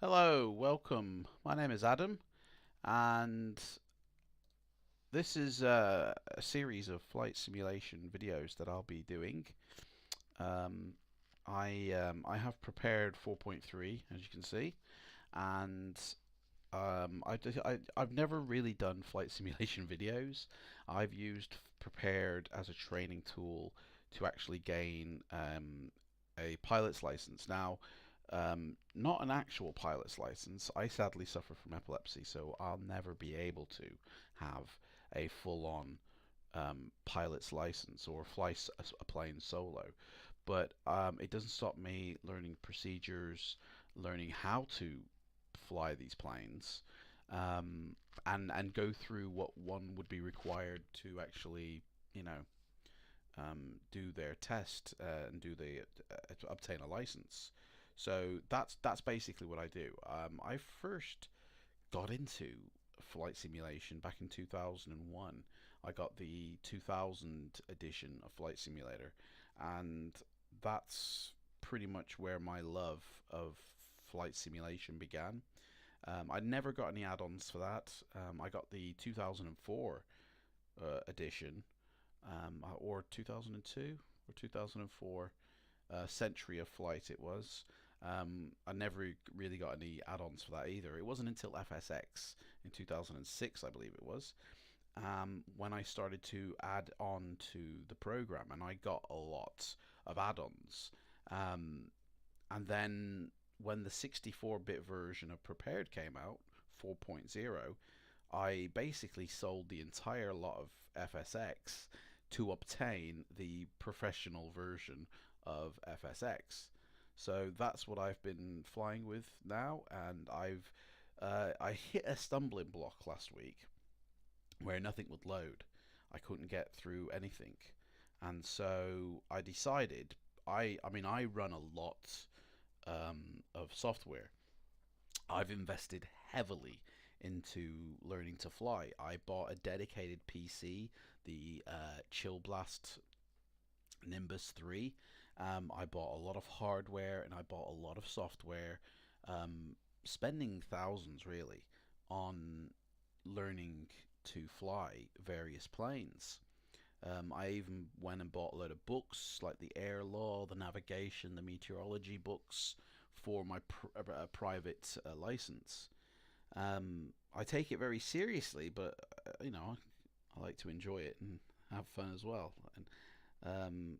Hello, welcome. My name is Adam, and this is a series of flight simulation videos that I'll be doing. Um, I have prepared 4.3, as you can see, and I've never really done flight simulation videos. I've used prepared as a training tool to actually gain a pilot's license. Now, not an actual pilot's license. I sadly suffer from epilepsy, so I'll never be able to have a full-on pilot's license or fly a plane solo. But it doesn't stop me learning procedures, learning how to fly these planes, and go through what one would be required to actually, you know, do their test and do the obtain a license. So that's basically what I do. I first got into flight simulation back in 2001. I got the 2000 edition of Flight Simulator, and that's pretty much where my love of flight simulation began. I never got any add-ons for that. I got the 2004 edition, or 2002 or 2004 Century of Flight it was. I never really got any add-ons for that either. It wasn't until FSX in 2006, I believe it was, when I started to add on to the program, and I got a lot of add-ons. And then when the 64-bit version of Prepared came out, 4.0, I basically sold the entire lot of FSX to obtain the professional version of FSX. So that's what I've been flying with now, and I hit a stumbling block last week where nothing would load. I couldn't get through anything, and so I decided I run a lot of software. I've invested heavily into learning to fly. I bought a dedicated PC, the Chillblast Nimbus 3. I bought a lot of hardware and I bought a lot of software, spending thousands really on learning to fly various planes. I even went and bought a load of books like the air law, the navigation, the meteorology books for my private license. I take it very seriously, but I like to enjoy it and have fun as well. And um,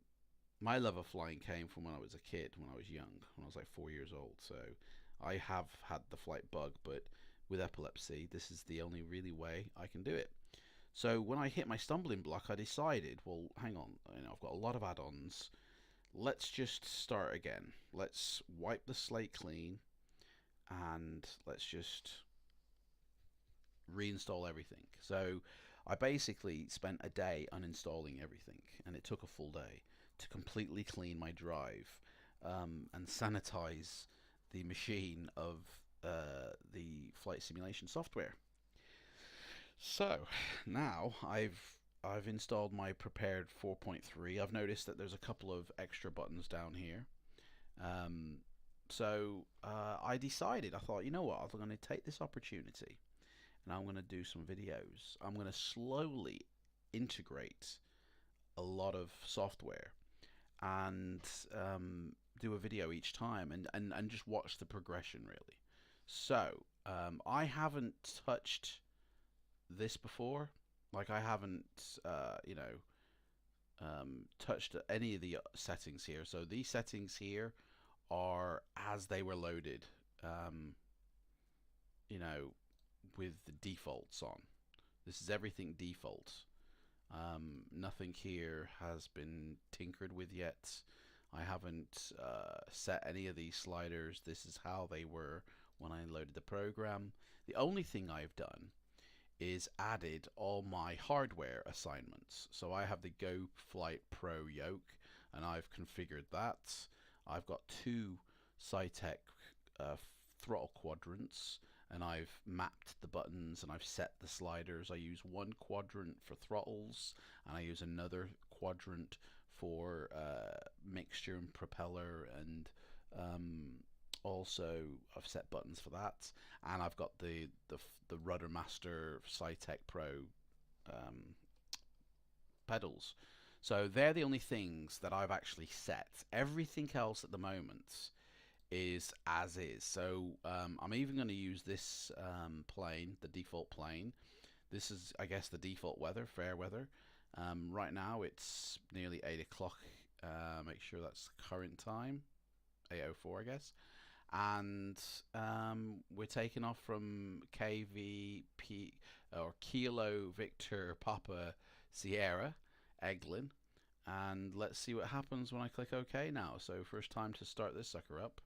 my love of flying came from when I was a kid, when I was young, when I was like 4 years old. So I have had the flight bug, but with epilepsy, this is the only really way I can do it. So when I hit my stumbling block, I decided, well, hang on, I've got a lot of add-ons. Let's just start again. Let's wipe the slate clean and let's just reinstall everything. So I basically spent a day uninstalling everything, and it took a full day to completely clean my drive, and sanitize the machine of the flight simulation software. So now I've installed my prepared 4.3. I've noticed that there's a couple of extra buttons down here. I decided, I thought, you know what, I'm going to take this opportunity and I'm going to do some videos. I'm going to slowly integrate a lot of software and do a video each time, and just watch the progression really. So I haven't touched this before. Like I haven't, touched any of the settings here. So these settings here are as they were loaded, you know, with the defaults on. This is everything default. Nothing here has been tinkered with yet. I haven't set any of these sliders. This is how they were when I loaded the program. The only thing I've done is added all my hardware assignments. So I have the Go Flight Pro yoke, and I've configured that. I've got two Cytec throttle quadrants, and I've mapped the buttons and I've set the sliders. I use one quadrant for throttles, and I use another quadrant for mixture and propeller and also I've set buttons for that, and I've got the Rudder Master Cytec Pro pedals. So they're the only things that I've actually set. Everything else at the moment is as is. So I'm even going to use this plane, the default plane. This is, I guess, the default weather, fair weather. Right now it's nearly 8 o'clock. Make sure that's current time, 8:04, I guess. And we're taking off from KVP or Kilo Victor Papa Sierra Eglin, and let's see what happens when I click OK now. So first time to start this sucker up.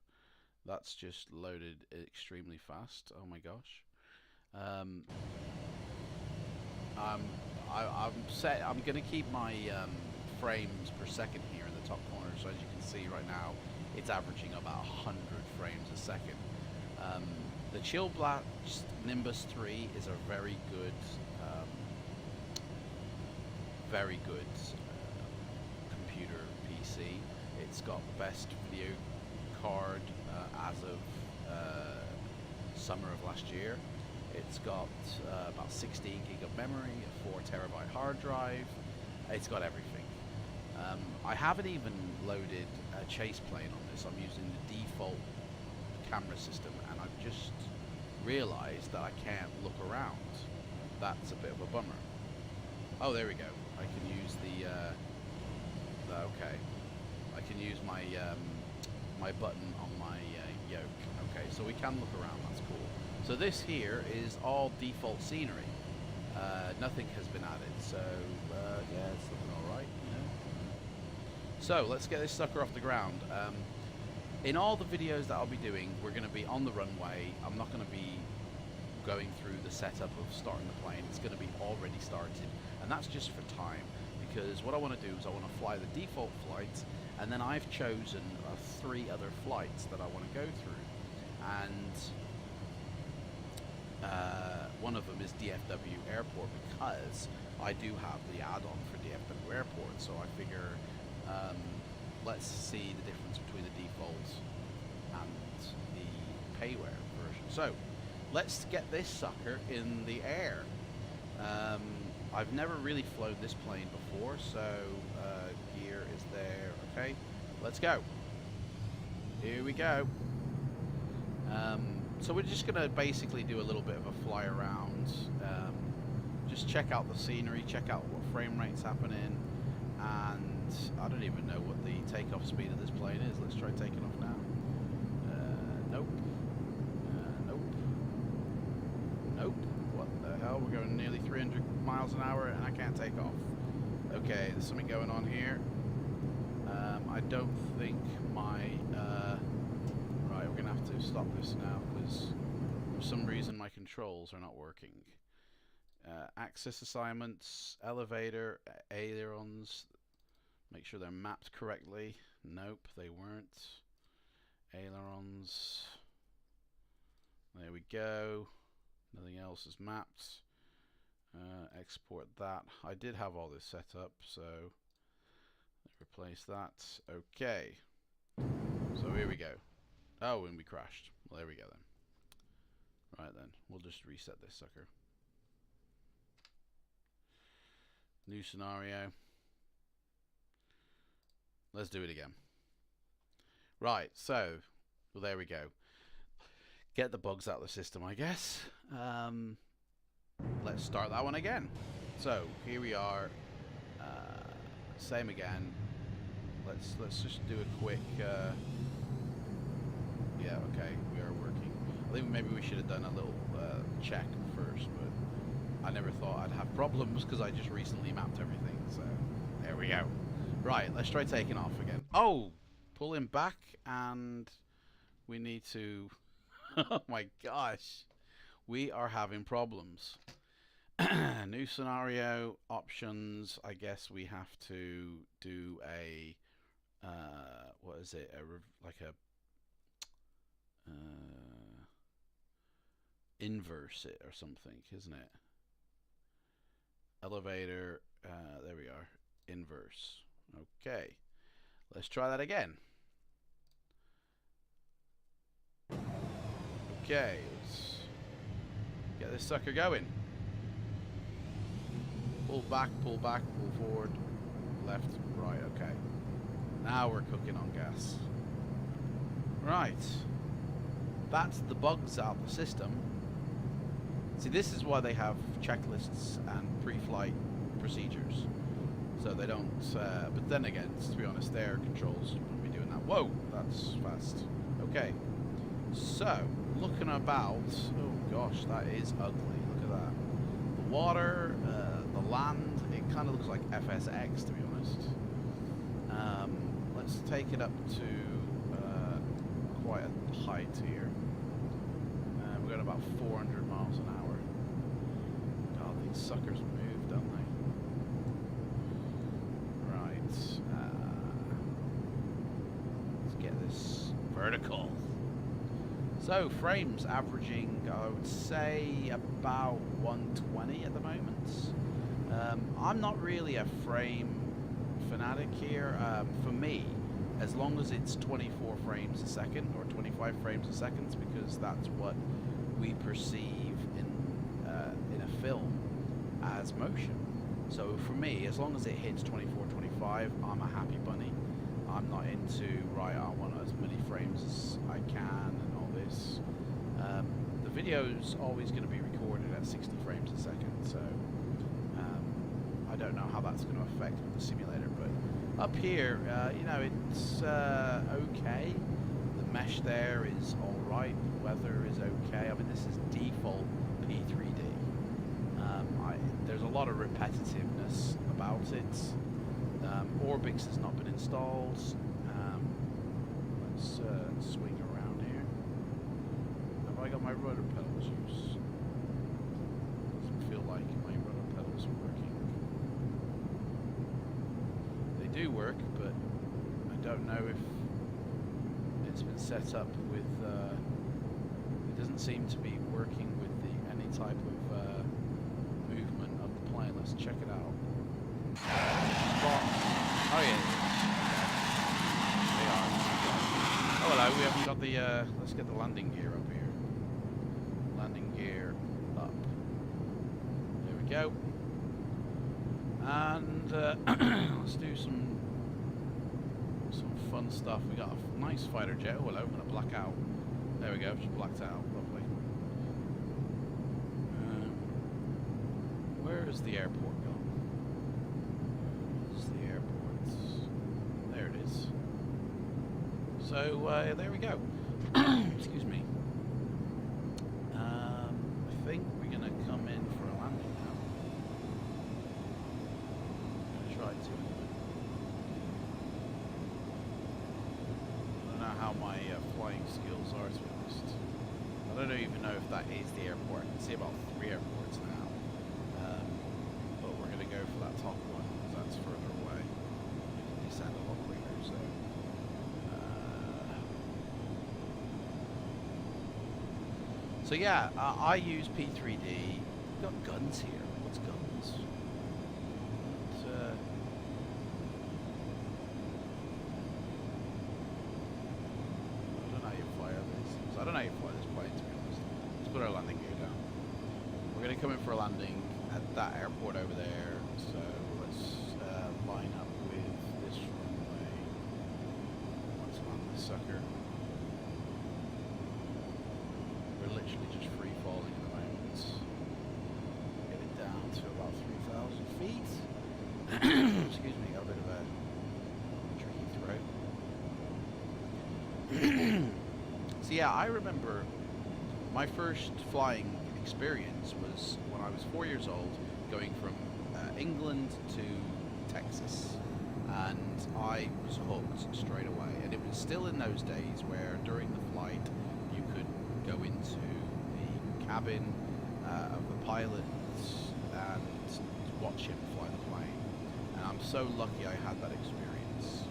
That's just loaded extremely fast. Oh my gosh. I'm going to keep my frames per second here in the top corner. So as you can see right now, it's averaging about 100 frames a second. The Chillblast Nimbus 3 is a very good computer PC. It's got the best video card as of summer of last year. It's got about 16 gig of memory, a 4 terabyte hard drive. It's got everything. I haven't even loaded a chase plane on this. I'm using the default camera system, and I've just realized that I can't look around. That's a bit of a bummer. Oh, there we go. I can use okay. I can use my my button on my yoke. Okay, so we can look around. That's cool. So this here is all default scenery. Nothing has been added. So yeah, it's looking all right. You know. So let's get this sucker off the ground. In all the videos that I'll be doing, we're going to be on the runway. I'm not going to be going through the setup of starting the plane. It's going to be already started, and that's just for time, because what I want to do is I want to fly the default flight, and then I've chosen 3 other flights that I want to go through, and one of them is DFW Airport, because I do have the add-on for DFW Airport. So I figure let's see the difference between the default and the payware version. So let's get this sucker in the air. I've never really flown this plane before, so gear is there. Okay, let's go. Here we go. So we're just going to basically do a little bit of a fly around, just check out the scenery, check out what frame rate's happening, and I don't even know what the takeoff speed of this plane is. Let's try taking off now. Nope. Nope. Nope. What the hell? We're going nearly 300 miles an hour and I can't take off. Okay, there's something going on here. I don't think my... right, we're going to have to stop this now, because for some reason my controls are not working. Axis assignments, elevator, ailerons, make sure they're mapped correctly. Nope, they weren't. Ailerons, there we go. Nothing else is mapped. Export that. I did have all this set up, so replace that. Okay, so here we go. Oh, and we crashed. Well, there we go then. Right then, we'll just reset this sucker. New scenario. Let's do it again. Right, so, well, there we go. Get the bugs out of the system, I guess. Let's start that one again. So, here we are. Same again. Let's just do a quick... yeah, okay, we are working. I think maybe we should have done a little check first, but I never thought I'd have problems because I just recently mapped everything, so there we go. Right, let's try taking off again. Oh, pulling back, and we need to... oh my gosh, we are having problems. New scenario, options. I guess we have to do a... what is it? Like a... inverse it or something, isn't it? Elevator, there we are, inverse. Okay, let's try that again. Okay, let's get this sucker going. Pull back, pull forward, left, right, okay. Now we're cooking on gas. Right. That's the bugs out of the system. See, this is why they have checklists and pre-flight procedures. So they don't, but then again, to be honest, their controls wouldn't be doing that. Whoa, that's fast. Okay. So, looking about, oh gosh, that is ugly. Look at that. The water, the land, it kind of looks like FSX, to be honest. Let's take it up to quite a height here. We're going about 400 miles an hour. God, these suckers move, don't they? Right. Let's get this vertical. So, frames averaging, I would say, about 120 at the moment. I'm not really a frame fanatic here. For me, as long as it's 24 frames a second or 25 frames a second, because that's what we perceive in a film as motion. So for me, as long as it hits 24, 25, I'm a happy bunny. I'm not into, right, I want as many frames as I can and all this. The video's always going to be recorded at 60 frames a second, so I don't know how that's going to affect with the simulator, but up here, you know, it's okay. The mesh there is alright, the weather is okay. I mean, this is default P3D. There's a lot of repetitiveness about it. Orbix has not been installed. Let's swing around here. Have I got my rudder pedals used? Doesn't feel like my rudder pedals are working. They do work, but I don't know if it's been set up with. It doesn't seem to be working with any type of movement of the plane. Let's check it out. Oh yeah. They are. Oh hello, we haven't got the, let's get the landing gear up here. Landing gear up. There we go. And let's do some fun stuff. We got a nice fighter jet. Oh hello, I'm going to black out. There we go, just blacked out. Lovely. Where is the airport gone? Where's the airport? There it is. So, there we go. Excuse me. I think we're going to come in for a landing now. I'm going to try to. I don't know how my flying skills are, to be honest. I don't even know if that is the airport. I can see about 3 airports now. But we're going to go for that top one, because that's further away. You can descend a lot quicker, so. So yeah, I use P3D. We've got guns here. What's guns? I don't know how you fire this. I don't know how you fly this plane, to be honest. Let's put our landing gear down. We're going to come in for a landing at that airport over there. So let's line up with this runway. Let's land this sucker. We're literally just free falling at the moment. Get it down to about 3,000 feet. Excuse me, got a bit of a tricky throat. So yeah, I remember my first flying experience was when I was 4 years old, going from England to Texas, and I was hooked straight away. And it was still in those days where during the flight you could go into the cabin of the pilot and watch him fly the plane. And I'm so lucky I had that experience.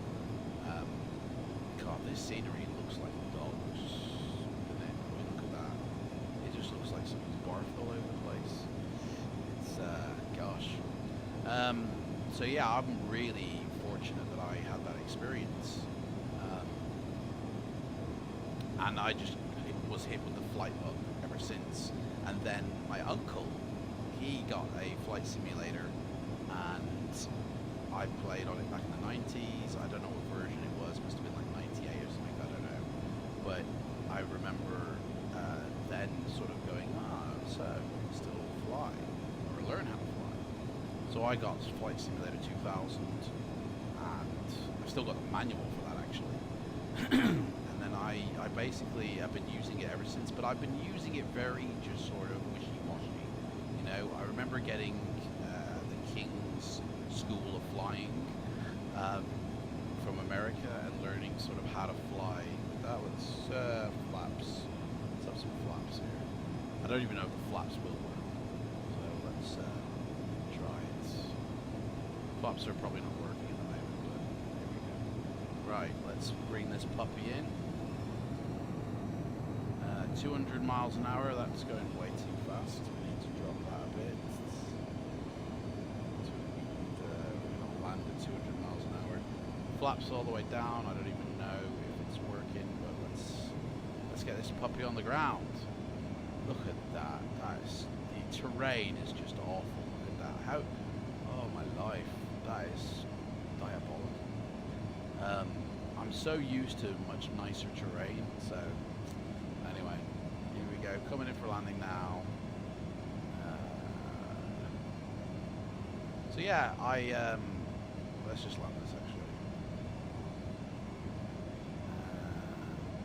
God, this scenery looks like dogs, doesn't it? I mean, look at that. It just looks like something's barfed all over the place. It's, gosh. So yeah, I'm really fortunate that I had that experience. And I just, was hit with the flight bug ever since. And then my uncle, he got a flight simulator, and I played on it back in the 90s. I don't know what version it was. It must have been like 98 or something. I don't know. But I remember then sort of going, so you can still fly or learn how to fly. So I got Flight Simulator 2000, and I've still got the manual for that actually. And then I basically have been using it ever since, but I've been using it very just sort of wishy-washy. You know, I remember getting the King's School of Flying from America and learning sort of how to fly. That was flaps. Let's have some flaps here. I don't even know if the flaps will work. So let's try it. Flaps are probably not working at the moment, but here we go. Right, let's bring this puppy in. 200 miles an hour, that's going way too fast. We need to drop that a bit. We're going to land at 200 miles an hour. Flaps all the way down. I don't even know if it's working, but let's get this puppy on the ground. Look at that. That's, the terrain is just awful. Look at that. How? Oh my life. That is diabolical. I'm so used to much nicer terrain. So anyway, here we go. Coming in for landing now. So yeah, let's just land this actually.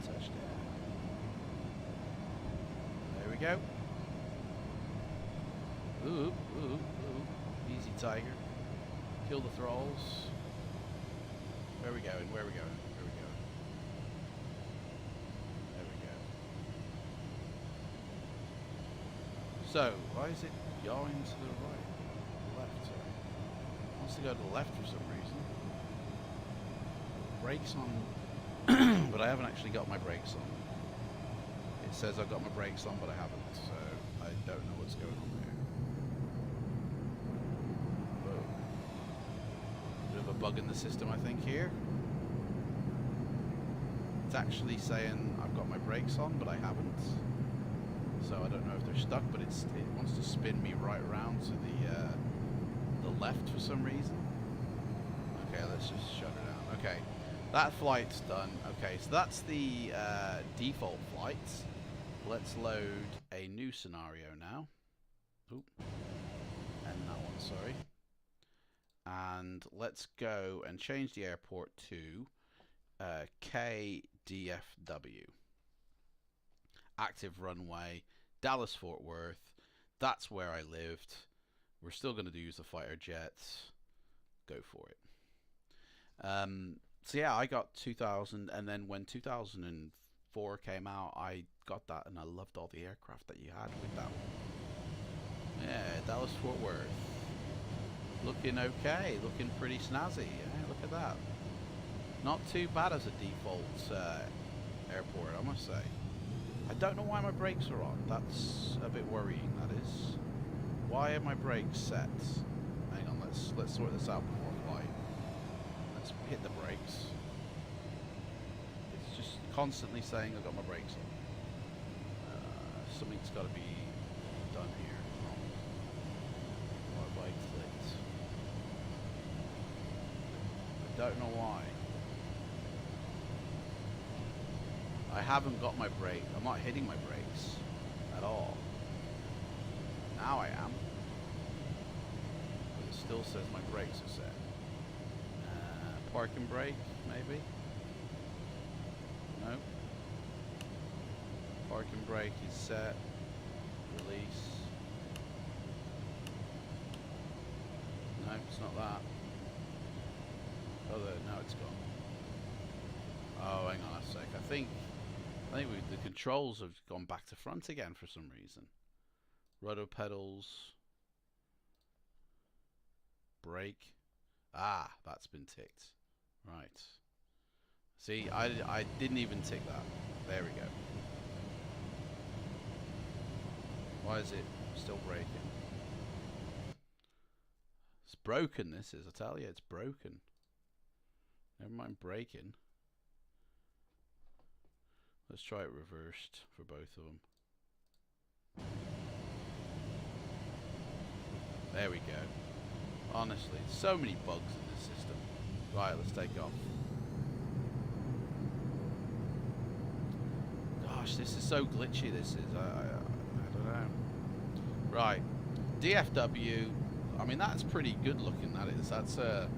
Touchdown. There we go. Ooh, ooh, ooh. Easy tiger. Kill the thralls. Where are we going? Where are we going? Where are we going? There we go. So, why is it going to the right? Left, sorry. It wants to go to the left for some reason. Brakes on, but I haven't actually got my brakes on. It says I've got my brakes on, but I haven't, so I don't know what's going on there. Whoa. Bit of a bug in the system, I think, here. It's actually saying I've got my brakes on, but I haven't. So I don't know if they're stuck, but it wants to spin me right around to the left for some reason. Okay, let's just shut her down. Okay, that flight's done. Okay, so that's the default flight. Let's load a new scenario now. Oop. And that one, sorry. And let's go and change the airport to KDFW. Active runway, Dallas Fort Worth. That's where I lived. We're still going to use the fighter jets. Go for it. So yeah, I got 2000, and then when 2004 came out, I got that, and I loved all the aircraft that you had with that one. Yeah, Dallas Fort Worth. Looking okay, looking pretty snazzy. Yeah, look at that. Not too bad as a default airport, I must say. I don't know why my brakes are on. That's a bit worrying, that is. Why are my brakes set? Hang on, let's sort this out before I fly. Let's hit the brakes. It's just constantly saying I've got my brakes on. Something's got to be done here. What have I clicked? I don't know why. I haven't got my brake. I'm not hitting my brakes at all. Now I am. But it still says my brakes are set. Parking brake, maybe? No. Parking brake is set. Release. No, it's not that. Oh, now it's gone. Oh, hang on a sec. I think the controls have gone back to front again for some reason. Rudder pedals. Brake. Ah, that's been ticked. Right. See, I didn't even tick that. There we go. Why is it still braking? It's broken, this is. I tell you, it's broken. Never mind braking. Let's try it reversed for both of them. There we go. Honestly, so many bugs in this system. Right, let's take off. Gosh, this is so glitchy, this is. I don't know. Right. DFW, I mean, that's pretty good looking, that is. That's a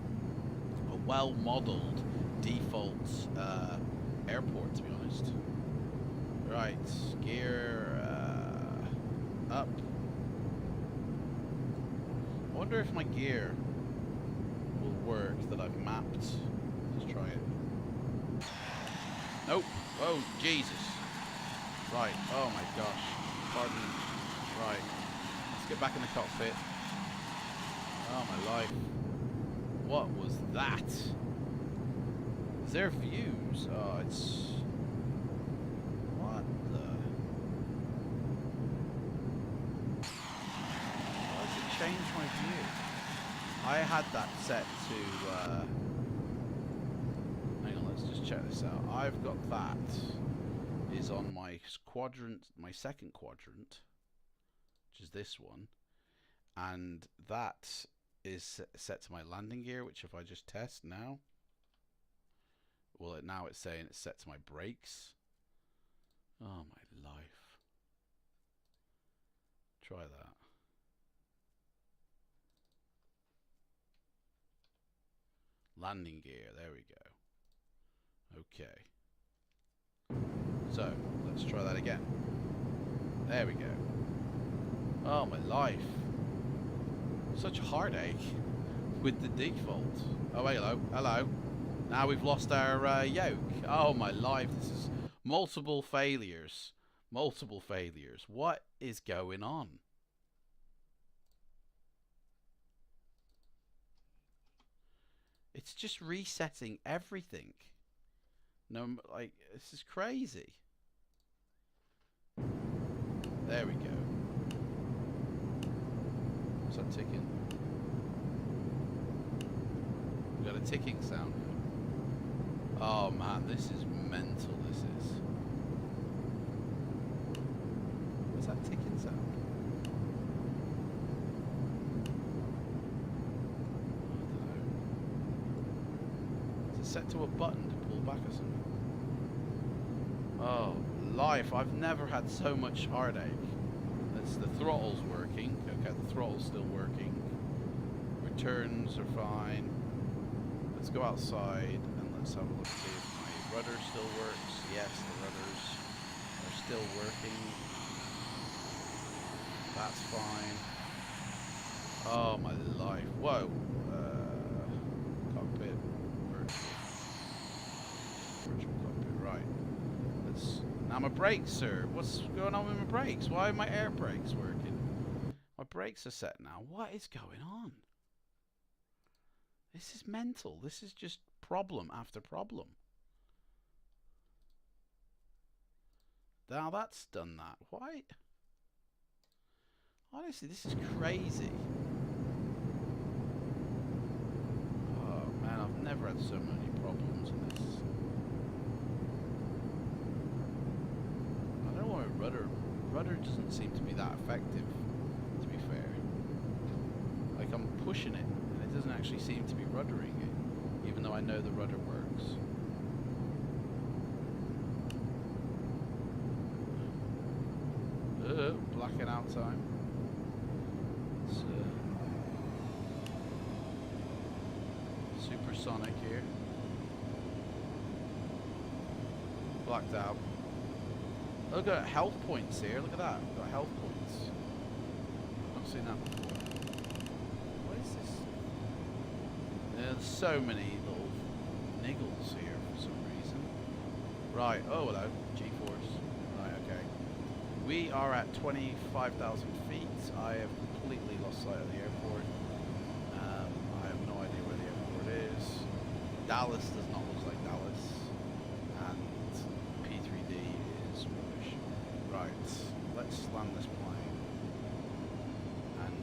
well-modeled default airport, to be honest. Right, gear up. I wonder if my gear will work that I've mapped. Let's try it. Nope. Oh, Jesus. Right. Oh my gosh. Pardon. Right. Let's get back in the cockpit. Oh my life. What was that? Is there views? Oh, it's... What the... Why does it change my view? I had that set to... Hang on, let's just check this out. I've got that is on my quadrant, my second quadrant, which is this one, and that is set to my landing gear, which if I just test now, well, now it's saying it's set to my brakes. Oh my life. Try that. Landing gear, there we go. Okay. So, let's try that again. There we go. Oh my life. Such a heartache with the default. Oh, hello, hello. Now we've lost our yoke. Oh my life, this is multiple failures. Multiple failures. What is going on? It's just resetting everything. No, like, this is crazy. There we go. What's that ticking? We got a ticking sound. Oh man, this is mental, this is. What's that ticking sound? I don't know. Is it set to a button to pull back or something? Oh, life, I've never had so much heartache. The throttle's working. Okay, the throttle's still working. Returns are fine. Let's go outside and let's have a look, see if my rudder still works. Yes, the rudders are still working. That's fine. Oh my life. Whoa. Cockpit. Virtual cockpit. Right. Let's... Now my brakes, sir. What's going on with my brakes? Why are my air brakes working? My brakes are set now. What is going on? This is mental. This is just problem after problem. Now that's done that. Why? Honestly, this is crazy. Oh man, I've never had so many problems in this. I don't know why rudder doesn't seem to be that effective, to be fair. Like, I'm pushing it and it doesn't actually seem to be ruddering it, even though I know the rudder works. Blacking out time. It's supersonic here. Blacked out. Look at health points here. Look at that. We've got health points. I've not seen that before. What is this? There's so many little niggles here for some reason. Right. Oh, hello. GeForce. Right. Okay. We are at 25,000 feet. I have completely lost sight of the airport. I have no idea where the airport is. Dallas does not look like Dallas. And P3D is rubbish. Right, let's land this plane and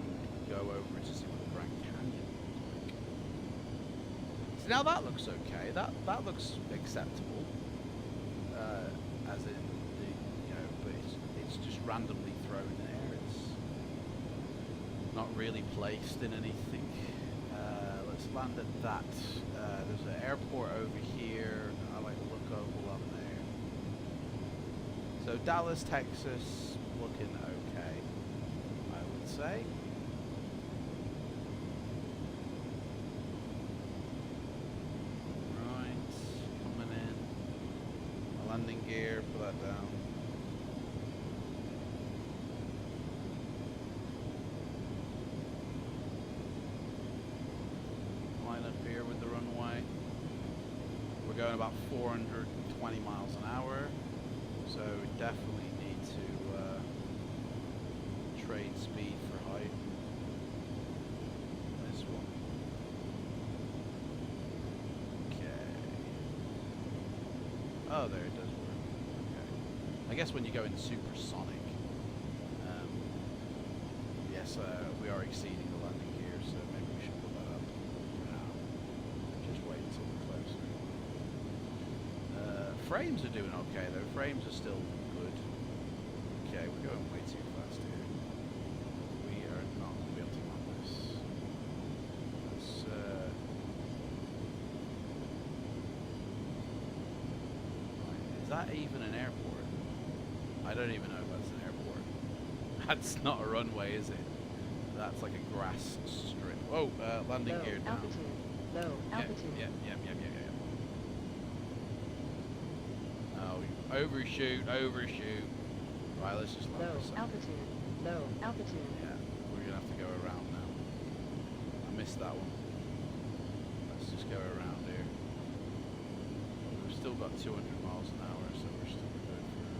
go over to see what the Grand Canyon looks like. So now that looks okay. That looks acceptable. as in the, but it's just randomly thrown there. It's not really placed in anything. Let's land at that. There's an airport over here. I like to look over on there. So Dallas, Texas, looking okay, I would say. Right, coming in. My landing gear, put that down. Line up here with the runway. We're going about 420 miles an hour. So we definitely need to trade speed for height. This one. Okay. Oh, there it does work. Okay. I guess when you go in supersonic, yes, we are exceeding the landing gear, so maybe we should put that up for now. Just wait until we're closer. Frames are doing okay though. Frames are still good. Okay, we're going way too fast here. We are not going to be able to run this. Let's, is that even an airport? I don't even know if that's an airport. That's not a runway, is it? That's like a grass strip. Whoa, landing gear down. Low altitude. Yeah. Overshoot. Right, let's just land this up. Low altitude. Yeah, we're gonna have to go around now. I missed that one. Let's just go around here. We've still got 200 miles an hour, so we're still good for.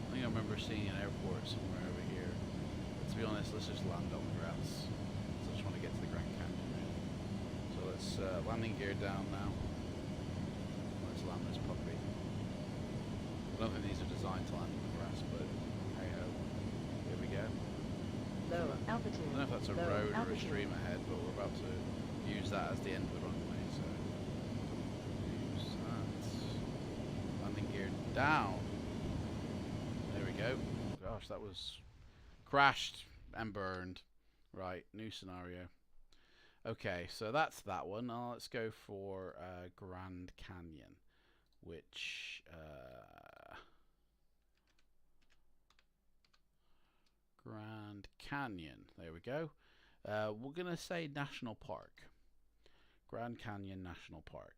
I think I remember seeing an airport somewhere over here. But to be honest, let's just land on the grass. So I just want to get to the Grand Canyon. Let's landing gear down now. Let's land this puppy. I don't think these are designed to land in the grass, but hey ho. Here we go. Low altitude. I don't know if that's a road or a stream ahead, but we're about to use that as the end of the runway, so use that. Landing gear down. There we go. Gosh, that was crashed and burned. Right, new scenario. Okay, so that's that one. Now let's go for Grand Canyon, which Grand Canyon. There we go. We're gonna say National Park. Grand Canyon National Park.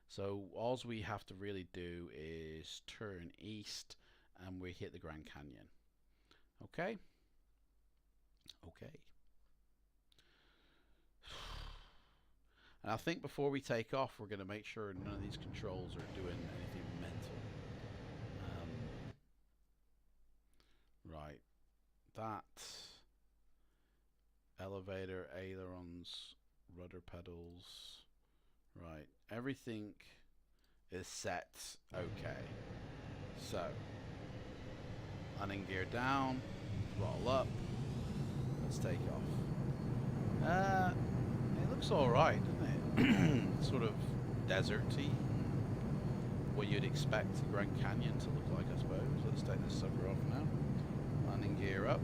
So all we have to really do is turn east, and we hit the Grand Canyon. Okay. Okay. And I think before we take off, we're going to make sure none of these controls are doing anything mental. Right. That. Elevator, ailerons, rudder pedals. Right. Everything is set okay. So. Landing gear down. Throttle up. Let's take off. It looks alright, doesn't it? Sort of deserty. What you'd expect the Grand Canyon to look like, I suppose. Let's take this sucker off now. Landing gear up.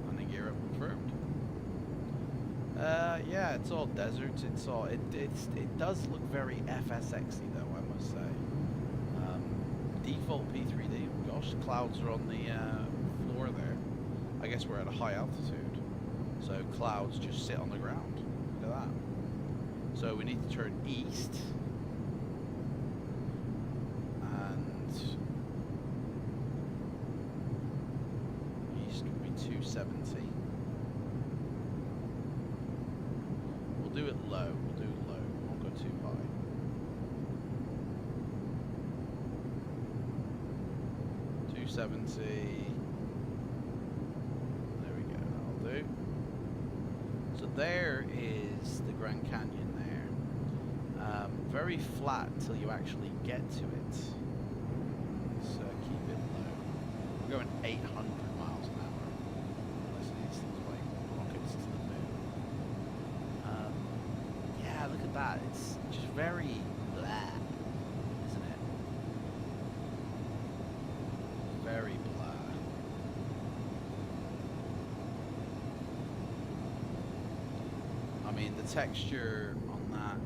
Landing gear up confirmed. Yeah, it's all desert. It's all it does look very FSXy though, I must say. Default P3D. Gosh, the clouds are on the floor there. I guess we're at a high altitude. So clouds just sit on the ground. Look at that. So we need to turn east. And east would be 270. We'll do it low. We'll do it low. We won't go too high. .270. There we go. That'll do. So there is the Grand Canyon there. Very flat until you actually get to it. So keep it low. We're going 800 miles an hour. Listen to these things like rockets to the moon. that. It's just very blah, isn't it? Very blah. I mean, the texture on that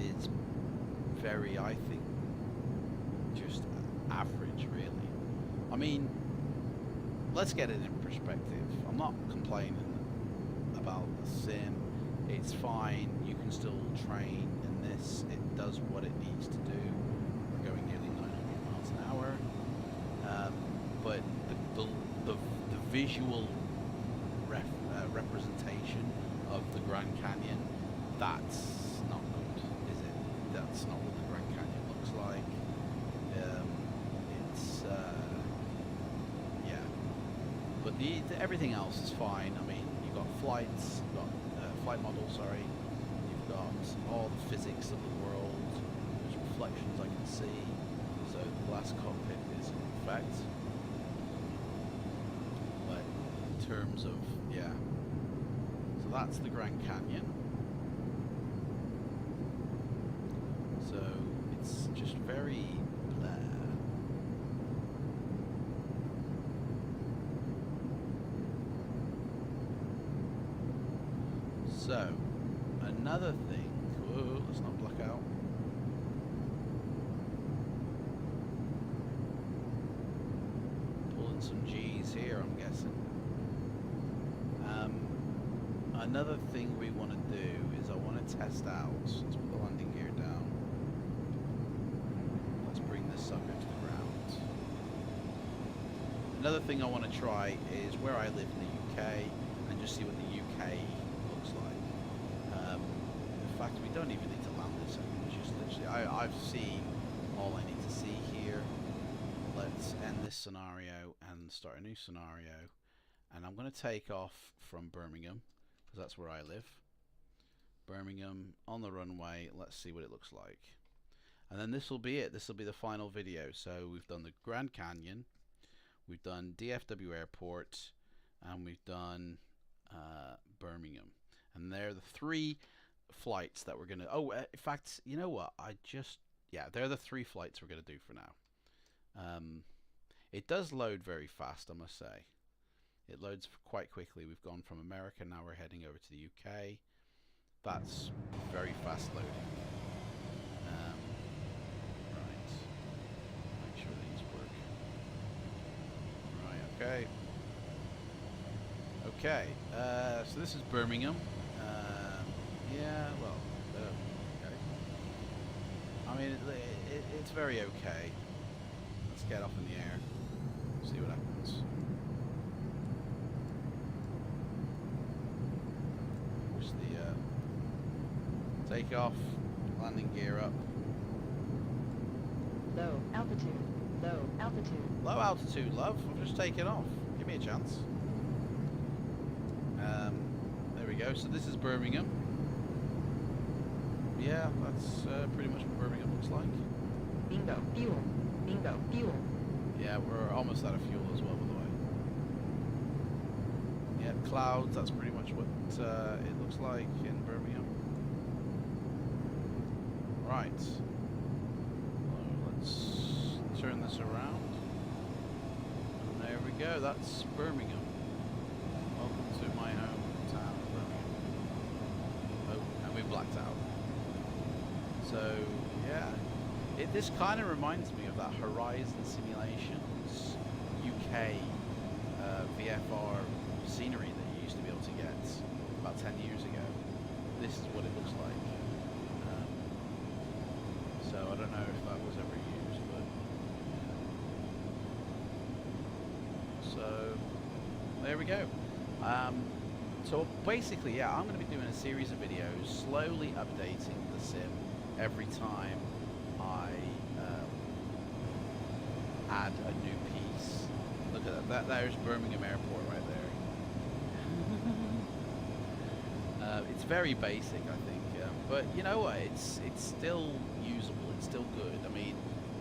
is very, I think, just average, really. I mean, let's get it in perspective. I'm not complaining about the sim. It's fine. You can still train in this. It does what it needs to do. We're going nearly 900 miles an hour. But the visual representation of the Grand Canyon, that's not good, is it? That's not what the Grand Canyon looks like. It's yeah, but everything else is fine. I mean, you've got flights, you've got flight model, sorry. You've got all the physics of the world. There's reflections I can see, so the glass cockpit is in effect. But in terms of, yeah, so that's the Grand Canyon. So it's just very blah. So another thing, whoa, let's not black out. Pulling some G's here, I'm guessing. Another thing we want to do is I want to test out, let's put the landing gear down. Let's bring this sucker to the ground. Another thing I want to try is where I live in the UK and just see what the UK looks like. In fact, we don't even need to land this. It's just literally, I've seen all I need to see here. Let's end this scenario and start a new scenario. And I'm going to take off from Birmingham, because that's where I live. Birmingham on the runway. Let's see what it looks like. And then this will be it. This will be the final video. So we've done the Grand Canyon, we've done DFW Airport, and we've done Birmingham. And they're the 3 flights that we're going to... Oh, in fact, you know what? Yeah, they're the 3 flights we're going to do for now. It does load very fast, I must say. It loads quite quickly. We've gone from America, now we're heading over to the UK. That's very fast loading. Right. Make sure these work. Right, okay. Okay, so this is Birmingham. Yeah, well, okay. I mean, it's very okay. Let's get up in the air, see what happens. Push the take off, landing gear up. Low altitude. Low altitude. Low altitude, love. I've just taken off. Give me a chance. There we go. So this is Birmingham. Yeah, that's pretty much what Birmingham looks like. Bingo. Fuel. Bingo. Fuel. Yeah, we're almost out of fuel as well, by the way. Yeah, clouds. That's pretty much what it looks like in Birmingham. Right. Let's turn this around. And there we go. That's Birmingham. Welcome to my hometown of Birmingham. Oh, and we blacked out. So, yeah. This kind of reminds me of that Horizon Simulations UK VFR scenery that you used to be able to get about 10 years ago. This is what it looks like. So I don't know if that was ever used, but so there we go. So basically, yeah, I'm going to be doing a series of videos, slowly updating the sim every time I add a new piece. Look at that. There's Birmingham Airport right there. It's very basic, I think, but you know what? It's still usable. It's still good. I mean,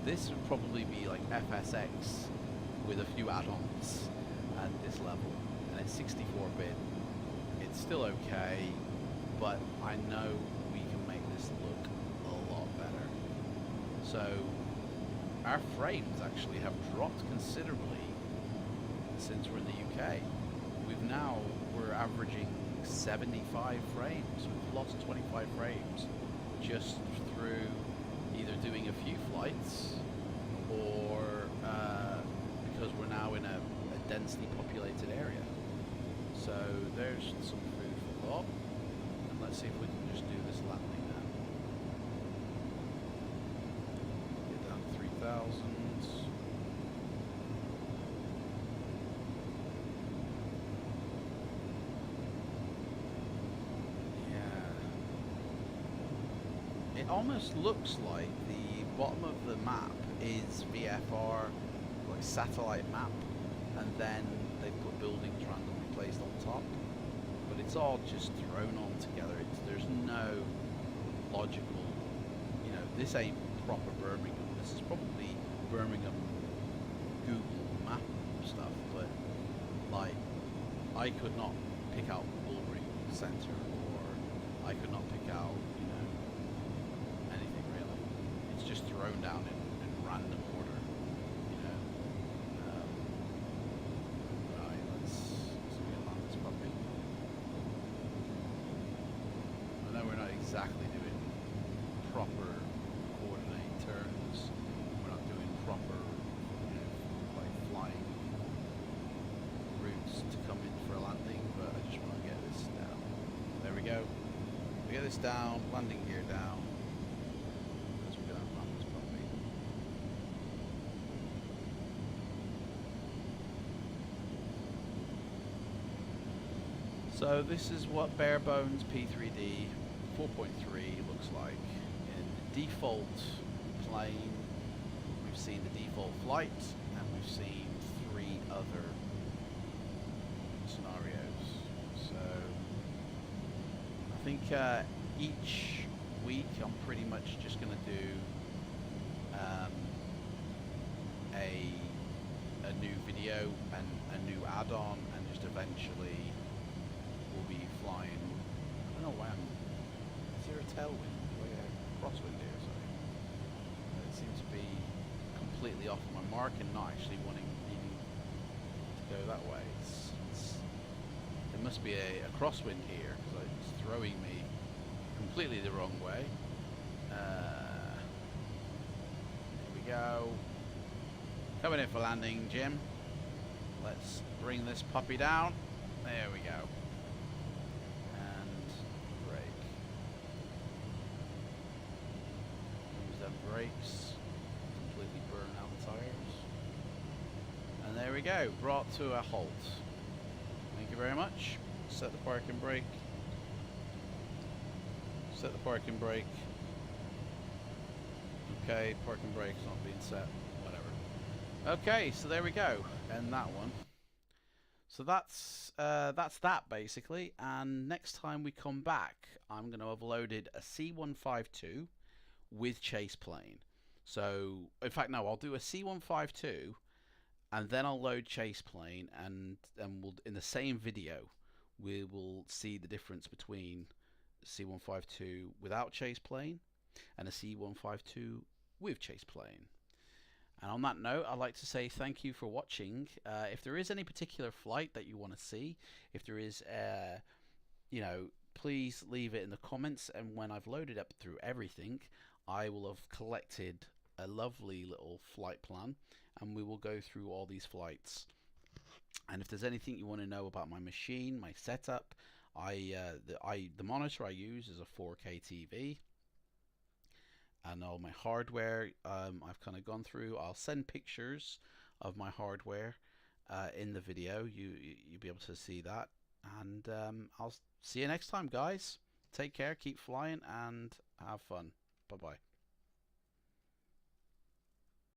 this would probably be like FSX with a few add-ons at this level, and it's 64-bit. It's still okay, but I I know we can make this look a lot better. So our frames actually have dropped considerably since we're in the UK. We're averaging 75 frames. We've lost 25 frames just through either doing a few flights or because we're now in a densely populated area. So there's some food for thought, and let's see if we can just do this landing now. Get down to 3,000. It almost looks like the bottom of the map is VFR, like satellite map, and then they put buildings randomly placed on top. But it's all just thrown on together. There's no logical, you know, this ain't proper Birmingham. This is probably Birmingham Google map stuff, but like, I could not pick out Bullring Centre, or I could not pick out, you know, anything really. It's just thrown down in random order, you know. Right, let's land this puppy. I know we're not exactly doing proper coordinate turns. We're not doing proper, you know, like flying routes to come in for a landing, but I just want to get this down. There we go. We get this down, landing gear down. As we're going to land this puppy. So this is what bare bones P3D 4.3 looks like. In the default plane, we've seen the default flight, and we've seen 3 other scenarios. So I think each week I'm pretty much just going to do a new video and a new add-on, and just eventually we'll be flying. I don't know why is there a tailwind? Like a crosswind here, sorry. It seems to be completely off my mark and not actually wanting even to go that way. There must be a crosswind here, because it's throwing me completely the wrong way. Here we go. Coming in for landing, Jim. Let's bring this puppy down. There we go. And brake. Use them brakes. Completely burn out the tires. And there we go. Brought to a halt. Thank you very much. Set the parking brake. Set the parking brake. Okay, parking brake's not being set. Whatever. Okay, so there we go. And that one. So that's that basically. And next time we come back, I'm going to have loaded a C152 with chase plane. So in fact, no, I'll do a C152. And then I'll load chase plane, and we'll, in the same video, we will see the difference between C152 without chase plane and a C152 with chase plane. And on that note, I'd like to say thank you for watching. If there is any particular flight that you want to see, if there is, you know, please leave it in the comments. And when I've loaded up through everything, I will have collected a lovely little flight plan, and we will go through all these flights. And if there's anything you want to know about my machine, my setup, the monitor I use is a 4K TV, and all my hardware I've kind of gone through. I'll send pictures of my hardware in the video. You'll be able to see that, and I'll see you next time, guys. Take care, keep flying, and have fun. Bye bye.